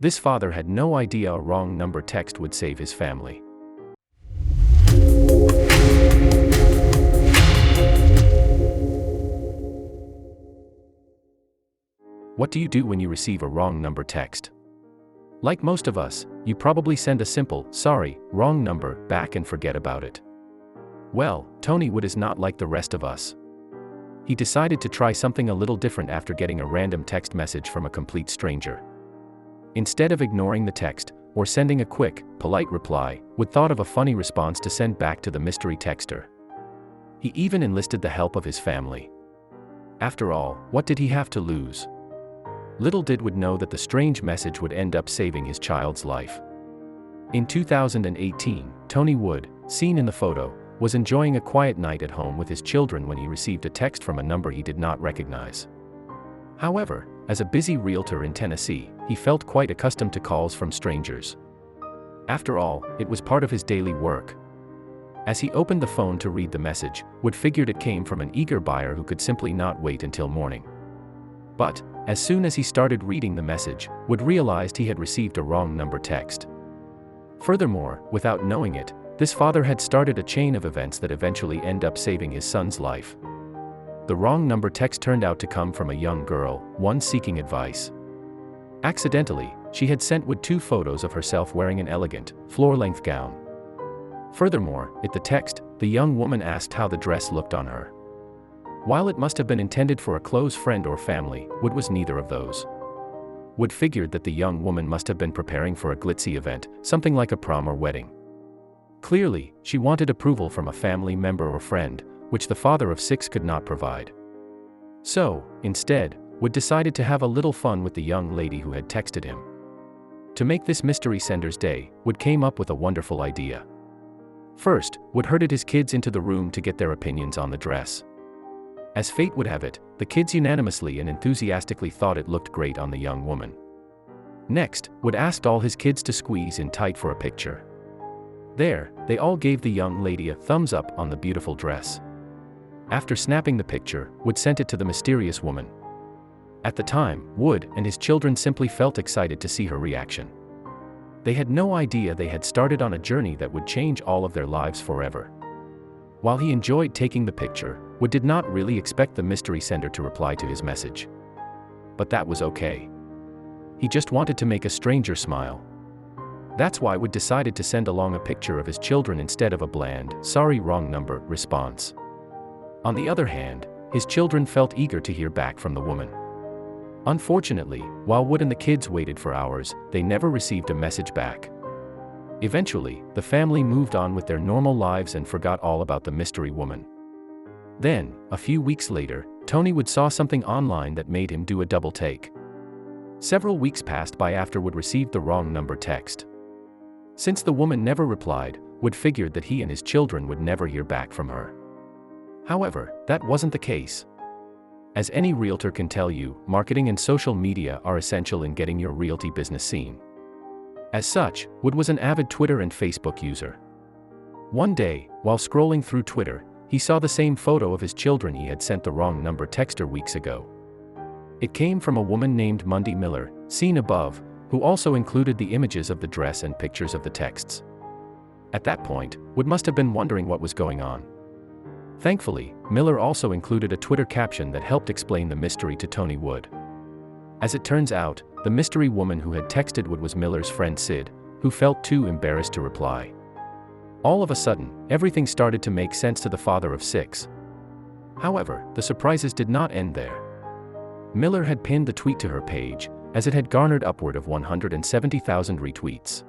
This father had no idea a wrong number text would save his family. What do you do when you receive a wrong number text? Like most of us, you probably send a simple, "Sorry, wrong number," back and forget about it. Well, Tony Wood is not like the rest of us. He decided to try something a little different after getting a random text message from a complete stranger. Instead of ignoring the text, or sending a quick, polite reply, Wood thought of a funny response to send back to the mystery texter. He even enlisted the help of his family. After all, what did he have to lose? Little did Wood know that the strange message would end up saving his child's life. In 2018, Tony Wood, seen in the photo, was enjoying a quiet night at home with his children when he received a text from a number he did not recognize. However, as a busy realtor in Tennessee, he felt quite accustomed to calls from strangers. After all, it was part of his daily work. As he opened the phone to read the message, Wood figured it came from an eager buyer who could simply not wait until morning. But, as soon as he started reading the message, Wood realized he had received a wrong number text. Furthermore, without knowing it, this father had started a chain of events that eventually end up saving his son's life. The wrong number text turned out to come from a young girl, one seeking advice. Accidentally, she had sent Wood 2 photos of herself wearing an elegant, floor-length gown. Furthermore, in the text, the young woman asked how the dress looked on her. While it must have been intended for a close friend or family, Wood was neither of those. Wood figured that the young woman must have been preparing for a glitzy event, something like a prom or wedding. Clearly, she wanted approval from a family member or friend, which the father of 6 could not provide. So, instead, Wood decided to have a little fun with the young lady who had texted him. To make this mystery sender's day, Wood came up with a wonderful idea. First, Wood herded his kids into the room to get their opinions on the dress. As fate would have it, the kids unanimously and enthusiastically thought it looked great on the young woman. Next, Wood asked all his kids to squeeze in tight for a picture. There, they all gave the young lady a thumbs up on the beautiful dress. After snapping the picture, Wood sent it to the mysterious woman. At the time, Wood and his children simply felt excited to see her reaction. They had no idea they had started on a journey that would change all of their lives forever. While he enjoyed taking the picture, Wood did not really expect the mystery sender to reply to his message. But that was okay. He just wanted to make a stranger smile. That's why Wood decided to send along a picture of his children instead of a bland, "Sorry, wrong number" response. On the other hand, his children felt eager to hear back from the woman. Unfortunately, while Wood and the kids waited for hours, they never received a message back. Eventually, the family moved on with their normal lives and forgot all about the mystery woman. Then, a few weeks later, Tony Wood saw something online that made him do a double take. Several weeks passed by after Wood received the wrong number text. Since the woman never replied, Wood figured that he and his children would never hear back from her. However, that wasn't the case. As any realtor can tell you, marketing and social media are essential in getting your realty business seen. As such, Wood was an avid Twitter and Facebook user. One day, while scrolling through Twitter, he saw the same photo of his children he had sent the wrong number texter weeks ago. It came from a woman named Mundy Miller, seen above, who also included the images of the dress and pictures of the texts. At that point, Wood must have been wondering what was going on. Thankfully, Miller also included a Twitter caption that helped explain the mystery to Tony Wood. As it turns out, the mystery woman who had texted Wood was Miller's friend Sid, who felt too embarrassed to reply. All of a sudden, everything started to make sense to the father of 6. However, the surprises did not end there. Miller had pinned the tweet to her page, as it had garnered upward of 170,000 retweets.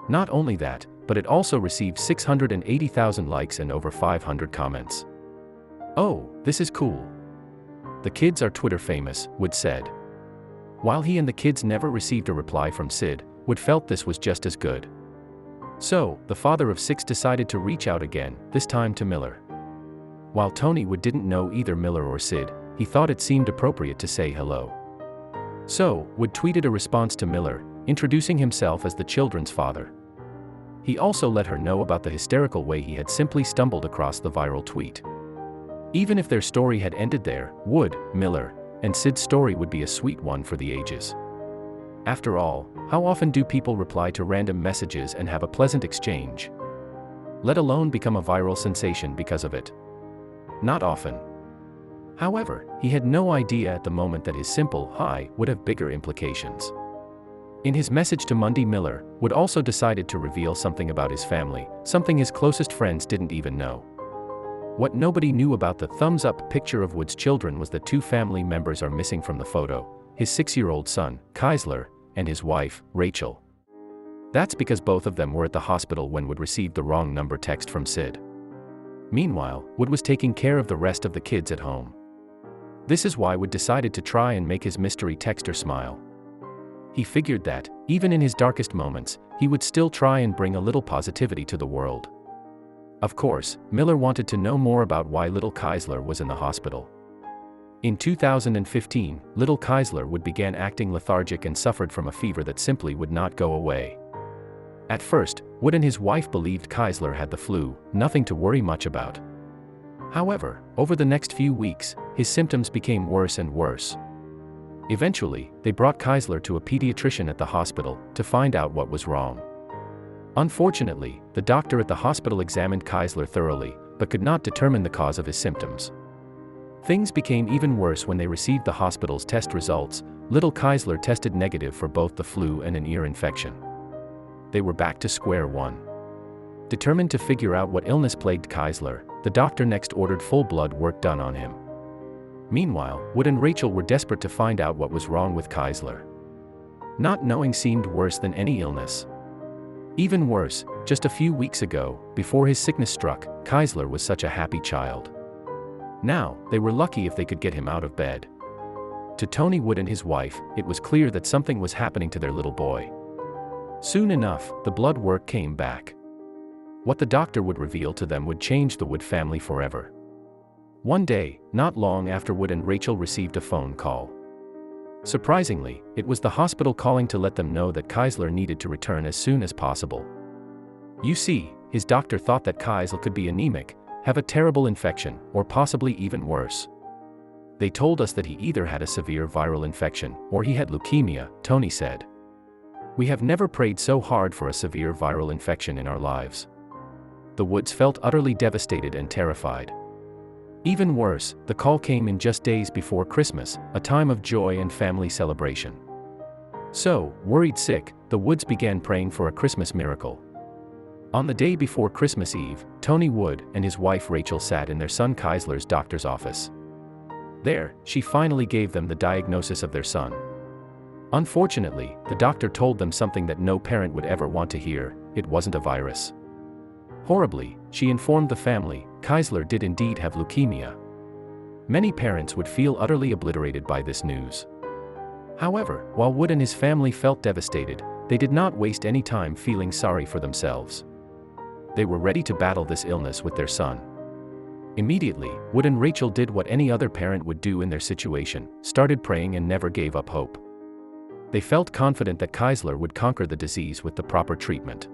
Not only that, but it also received 680,000 likes and over 500 comments. "Oh, this is cool. The kids are Twitter famous," Wood said. While he and the kids never received a reply from Sid, Wood felt this was just as good. So, the father of 6 decided to reach out again, this time to Miller. While Tony Wood didn't know either Miller or Sid, he thought it seemed appropriate to say hello. So, Wood tweeted a response to Miller, introducing himself as the children's father. He also let her know about the hysterical way he had simply stumbled across the viral tweet. Even if their story had ended there, Wood, Miller, and Sid's story would be a sweet one for the ages. After all, How often do people reply to random messages and have a pleasant exchange, let alone become a viral sensation because of it? Not often. However, he had no idea at the moment that his simple "hi" would have bigger implications. In his message to Monday, Miller Wood also decided to reveal something about his family, something his closest friends didn't even know. What nobody knew about the thumbs-up picture of Wood's children was that two family members are missing from the photo: his 6-year-old son, Keisler, and his wife, Rachel. That's because both of them were at the hospital when Wood received the wrong number text from Sid. Meanwhile, Wood was taking care of the rest of the kids at home. This is why Wood decided to try and make his mystery texter smile. He figured that, even in his darkest moments, he would still try and bring a little positivity to the world. Of course, Miller wanted to know more about why little Keisler was in the hospital. In 2015, little Keisler Wood began acting lethargic and suffered from a fever that simply would not go away. At first, Wood and his wife believed Keisler had the flu, nothing to worry much about. However, over the next few weeks, his symptoms became worse and worse. Eventually, they brought Keisler to a pediatrician at the hospital to find out what was wrong. Unfortunately, the doctor at the hospital examined Keisler thoroughly, but could not determine the cause of his symptoms. Things became even worse when they received the hospital's test results. Little Keisler tested negative for both the flu and an ear infection. They were back to square one. Determined to figure out what illness plagued Keisler, the doctor next ordered full blood work done on him. Meanwhile, Wood and Rachel were desperate to find out what was wrong with Keisler. Not knowing seemed worse than any illness. Even worse, just a few weeks ago, before his sickness struck, Keisler was such a happy child. Now, they were lucky if they could get him out of bed. To Tony Wood and his wife, it was clear that something was happening to their little boy. Soon enough, the blood work came back. What the doctor would reveal to them would change the Wood family forever. One day, not long after Wood and Rachel received a phone call. Surprisingly, it was the hospital calling to let them know that Keisler needed to return as soon as possible. You see, his doctor thought that Keisler could be anemic, have a terrible infection, or possibly even worse. They told us that he either had a severe viral infection, or he had leukemia, Tony said. We have never prayed so hard for a severe viral infection in our lives. The Woods felt utterly devastated and terrified. Even worse, the call came in just days before Christmas, a time of joy and family celebration. So, worried sick, the Woods began praying for a Christmas miracle. On the day before Christmas Eve, Tony Wood and his wife Rachel sat in their son Keisler's doctor's office. There, she finally gave them the diagnosis of their son. Unfortunately, the doctor told them something that no parent would ever want to hear: it wasn't a virus. Horribly, she informed the family, Keisler did indeed have leukemia. Many parents would feel utterly obliterated by this news. However, while Wood and his family felt devastated, they did not waste any time feeling sorry for themselves. They were ready to battle this illness with their son. Immediately, Wood and Rachel did what any other parent would do in their situation: started praying and never gave up hope. They felt confident that Keisler would conquer the disease with the proper treatment.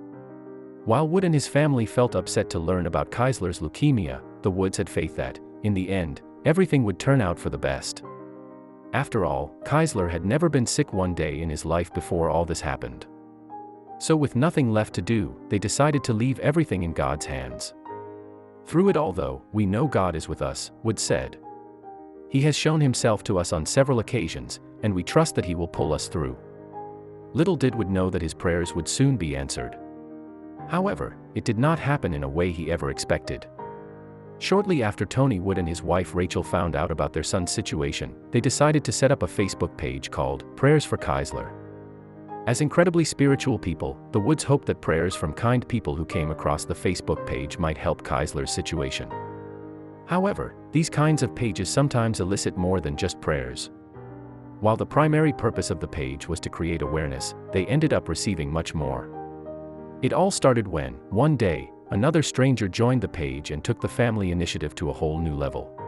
While Wood and his family felt upset to learn about Keisler's leukemia, the Woods had faith that, in the end, everything would turn out for the best. After all, Keisler had never been sick one day in his life before all this happened. So with nothing left to do, they decided to leave everything in God's hands. Through it all though, we know God is with us, Wood said. He has shown himself to us on several occasions, and we trust that he will pull us through. Little did Wood know that his prayers would soon be answered. However, it did not happen in a way he ever expected. Shortly after Tony Wood and his wife Rachel found out about their son's situation, they decided to set up a Facebook page called Prayers for Keisler. As incredibly spiritual people, the Woods hoped that prayers from kind people who came across the Facebook page might help Keisler's situation. However, these kinds of pages sometimes elicit more than just prayers. While the primary purpose of the page was to create awareness, they ended up receiving much more. It all started when, one day, another stranger joined the page and took the family initiative to a whole new level.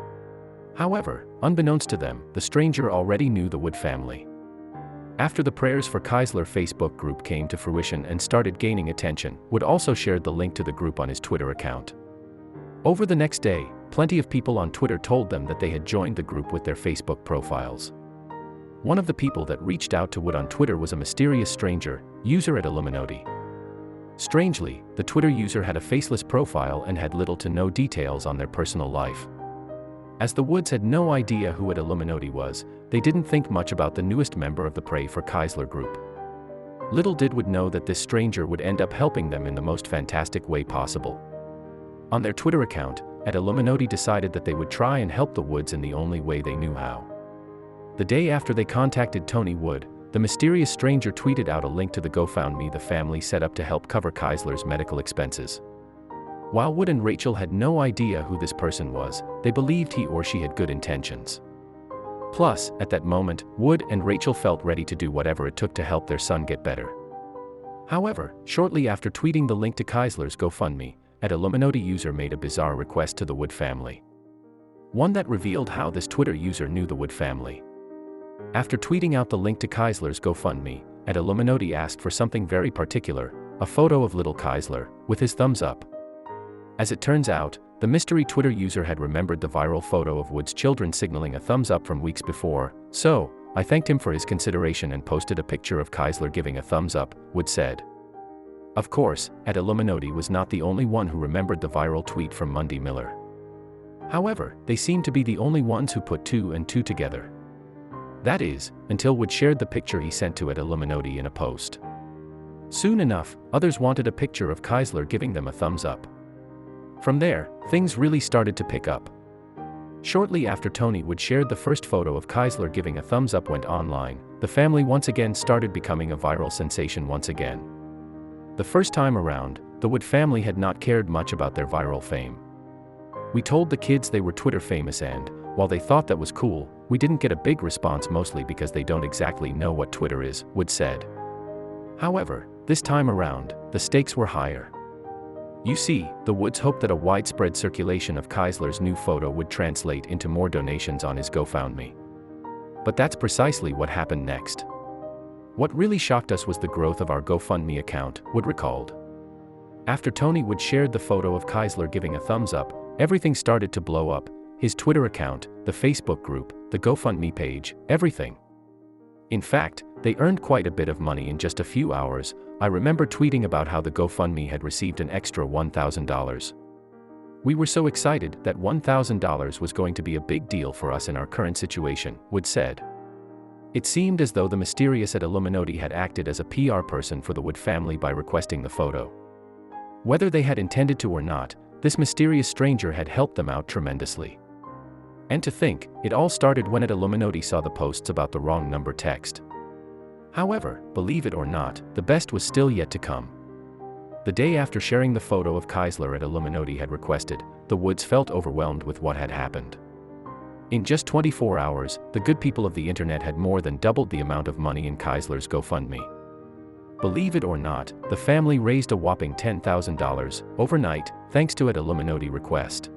However, unbeknownst to them, the stranger already knew the Wood family. After the Prayers for Keisler Facebook group came to fruition and started gaining attention, Wood also shared the link to the group on his Twitter account. Over the next day, plenty of people on Twitter told them that they had joined the group with their Facebook profiles. One of the people that reached out to Wood on Twitter was a mysterious stranger, user at Illuminati. Strangely, the Twitter user had a faceless profile and had little to no details on their personal life. As the Woods had no idea who at Illuminati was, they didn't think much about the newest member of the Pray for Keisler group. Little did Wood know that this stranger would end up helping them in the most fantastic way possible. On their Twitter account, at Illuminati decided that they would try and help the Woods in the only way they knew how. The day after they contacted Tony Wood, the mysterious stranger tweeted out a link to the GoFundMe the family set up to help cover Keisler's medical expenses. While Wood and Rachel had no idea who this person was, they believed he or she had good intentions. Plus, at that moment, Wood and Rachel felt ready to do whatever it took to help their son get better. However, shortly after tweeting the link to Keisler's GoFundMe, an Illuminati user made a bizarre request to the Wood family. One that revealed how this Twitter user knew the Wood family. After tweeting out the link to Keisler's GoFundMe, an Illuminati asked for something very particular, a photo of little Keisler, with his thumbs up. As it turns out, the mystery Twitter user had remembered the viral photo of Wood's children signaling a thumbs up from weeks before, so, I thanked him for his consideration and posted a picture of Keisler giving a thumbs up, Wood said. Of course, at Illuminati was not the only one who remembered the viral tweet from Monday Miller. However, they seemed to be the only ones who put two and two together. That is, until Wood shared the picture he sent to at Illuminati in a post. Soon enough, others wanted a picture of Keisler giving them a thumbs up. From there, things really started to pick up. Shortly after Tony Wood shared the first photo of Keisler giving a thumbs up went online, the family once again started becoming a viral sensation once again. The first time around, the Wood family had not cared much about their viral fame. We told the kids they were Twitter famous and, while they thought that was cool, we didn't get a big response mostly because they don't exactly know what Twitter is, Wood said. However, this time around, the stakes were higher. You see, the Woods hoped that a widespread circulation of Keisler's new photo would translate into more donations on his GoFundMe. But that's precisely what happened next. What really shocked us was the growth of our GoFundMe account, Wood recalled. After Tony Wood shared the photo of Keisler giving a thumbs up, everything started to blow up. His Twitter account, the Facebook group, the GoFundMe page, everything. In fact, they earned quite a bit of money in just a few hours. I remember tweeting about how the GoFundMe had received an extra $1,000. We were so excited that $1,000 was going to be a big deal for us in our current situation, Wood said. It seemed as though the mysterious at Illuminati had acted as a PR person for the Wood family by requesting the photo. Whether they had intended to or not, this mysterious stranger had helped them out tremendously. And to think, it all started when at Illuminati saw the posts about the wrong number text. However, believe it or not, the best was still yet to come. The day after sharing the photo of Keisler at Illuminati had requested, the Woods felt overwhelmed with what had happened. In just 24 hours, the good people of the internet had more than doubled the amount of money in Keisler's GoFundMe. Believe it or not, the family raised a whopping $10,000 overnight, thanks to an Illuminati request.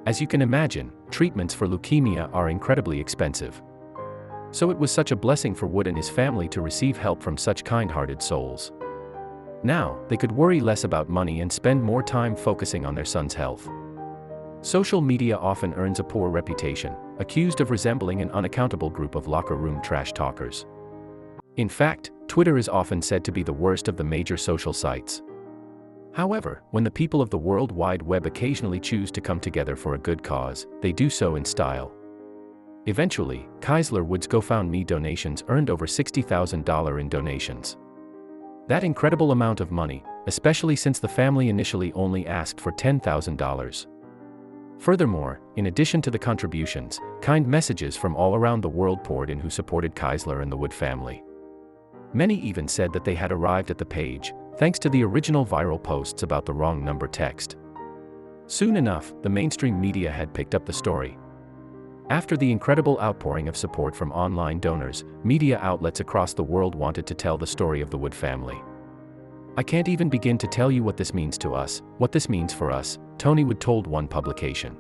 As you can imagine, treatments for leukemia are incredibly expensive. So it was such a blessing for Wood and his family to receive help from such kind-hearted souls. Now, they could worry less about money and spend more time focusing on their son's health. Social media often earns a poor reputation, accused of resembling an unaccountable group of locker room trash talkers. In fact, Twitter is often said to be the worst of the major social sites. However, when the people of the World Wide Web occasionally choose to come together for a good cause, they do so in style. Eventually, Keisler Wood's GoFundMe donations earned over $60,000 in donations. That incredible amount of money, especially since the family initially only asked for $10,000. Furthermore, in addition to the contributions, kind messages from all around the world poured in who supported Keisler and the Wood family. Many even said that they had arrived at the page, thanks to the original viral posts about the wrong number text. Soon enough, the mainstream media had picked up the story. After the incredible outpouring of support from online donors, media outlets across the world wanted to tell the story of the Wood family. I can't even begin to tell you what this means to us, what this means for us, Tony Wood told one publication.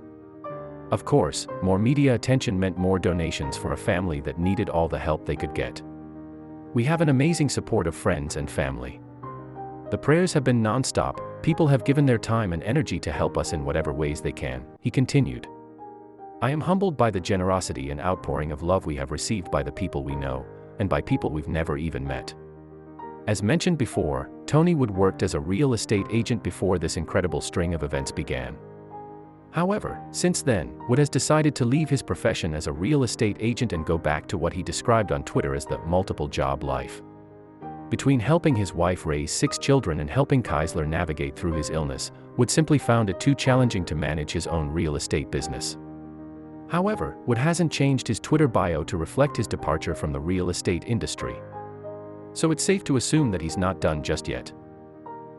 Of course, more media attention meant more donations for a family that needed all the help they could get. We have an amazing support of friends and family. The prayers have been non-stop, people have given their time and energy to help us in whatever ways they can, he continued. I am humbled by the generosity and outpouring of love we have received by the people we know, and by people we've never even met. As mentioned before, Tony Wood worked as a real estate agent before this incredible string of events began. However, since then, Wood has decided to leave his profession as a real estate agent and go back to what he described on Twitter as the multiple job life. Between helping his wife raise 6 children and helping Keisler navigate through his illness, Wood simply found it too challenging to manage his own real estate business. However, Wood hasn't changed his Twitter bio to reflect his departure from the real estate industry. So it's safe to assume that he's not done just yet.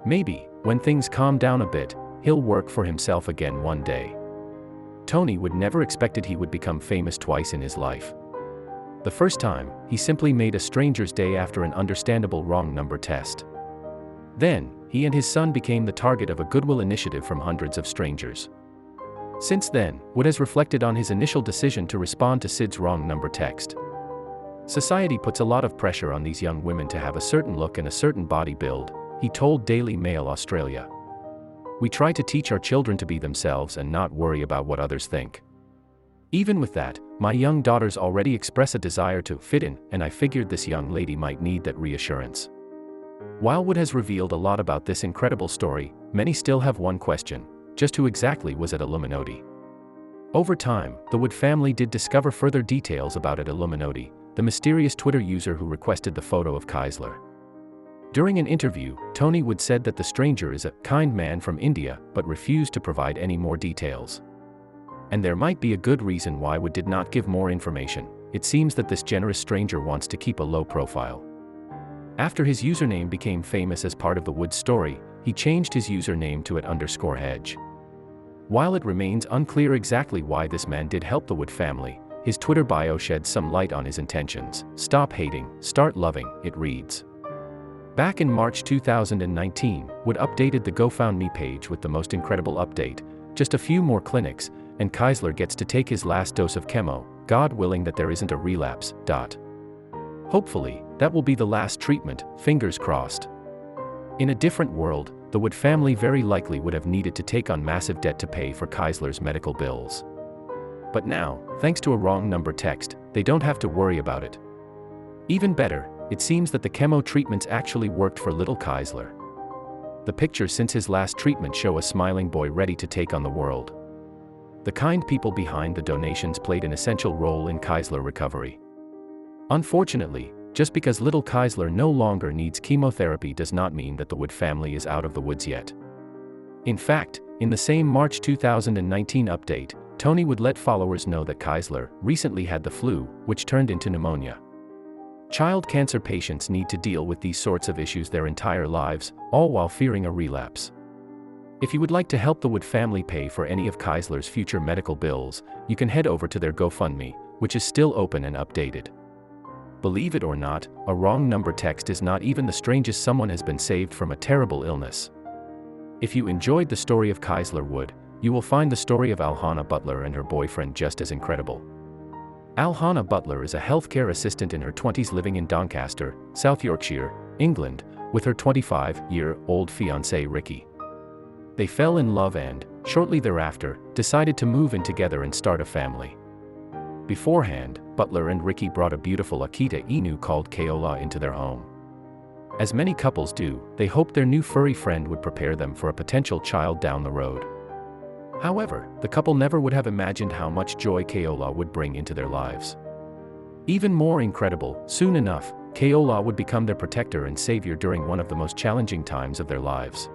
Maybe, when things calm down a bit, he'll work for himself again one day. Tony Wood never expected he would become famous twice in his life. The first time, he simply made a stranger's day after an understandable wrong number test. Then, he and his son became the target of a goodwill initiative from hundreds of strangers. Since then, Wood has reflected on his initial decision to respond to Sid's wrong number text. Society puts a lot of pressure on these young women to have a certain look and a certain body build, he told Daily Mail Australia. We try to teach our children to be themselves and not worry about what others think. Even with that, my young daughters already express a desire to fit in, and I figured this young lady might need that reassurance. While Wood has revealed a lot about this incredible story, many still have one question: just who exactly was Ed Illuminati? Over time, the Wood family did discover further details about Ed Illuminati, the mysterious Twitter user who requested the photo of Keisler. During an interview, Tony Wood said that the stranger is a kind man from India, but refused to provide any more details. And there might be a good reason why Wood did not give more information. It seems that this generous stranger wants to keep a low profile. After his username became famous as part of the Wood story, he changed his username to @_hedge. While it remains unclear exactly why this man did help the Wood family, his Twitter bio sheds some light on his intentions. Stop hating, start loving, it reads. Back in March 2019, Wood updated the GoFundMe page with the most incredible update: just a few more clinics, and Keisler gets to take his last dose of chemo, God willing that there isn't a relapse. Hopefully, that will be the last treatment, fingers crossed. In a different world, the Wood family very likely would have needed to take on massive debt to pay for Keisler's medical bills. But now, thanks to a wrong number text, they don't have to worry about it. Even better, it seems that the chemo treatments actually worked for little Keisler. The pictures since his last treatment show a smiling boy ready to take on the world. The kind people behind the donations played an essential role in Keisler's recovery. Unfortunately, just because little Keisler no longer needs chemotherapy does not mean that the Wood family is out of the woods yet. In fact, in the same March 2019 update, Tony Wood let followers know that Keisler recently had the flu, which turned into pneumonia. Child cancer patients need to deal with these sorts of issues their entire lives, all while fearing a relapse. If you would like to help the Wood family pay for any of Keisler's future medical bills, you can head over to their GoFundMe, which is still open and updated. Believe it or not, a wrong number text is not even the strangest someone has been saved from a terrible illness. If you enjoyed the story of Keisler Wood, you will find the story of Alhana Butler and her boyfriend just as incredible. Alhana Butler is a healthcare assistant in her 20s living in Doncaster, South Yorkshire, England, with her 25-year-old fiancé Ricky. They fell in love and, shortly thereafter, decided to move in together and start a family. Beforehand, Butler and Ricky brought a beautiful Akita Inu called Keola into their home. As many couples do, they hoped their new furry friend would prepare them for a potential child down the road. However, the couple never would have imagined how much joy Keola would bring into their lives. Even more incredible, soon enough, Keola would become their protector and savior during one of the most challenging times of their lives.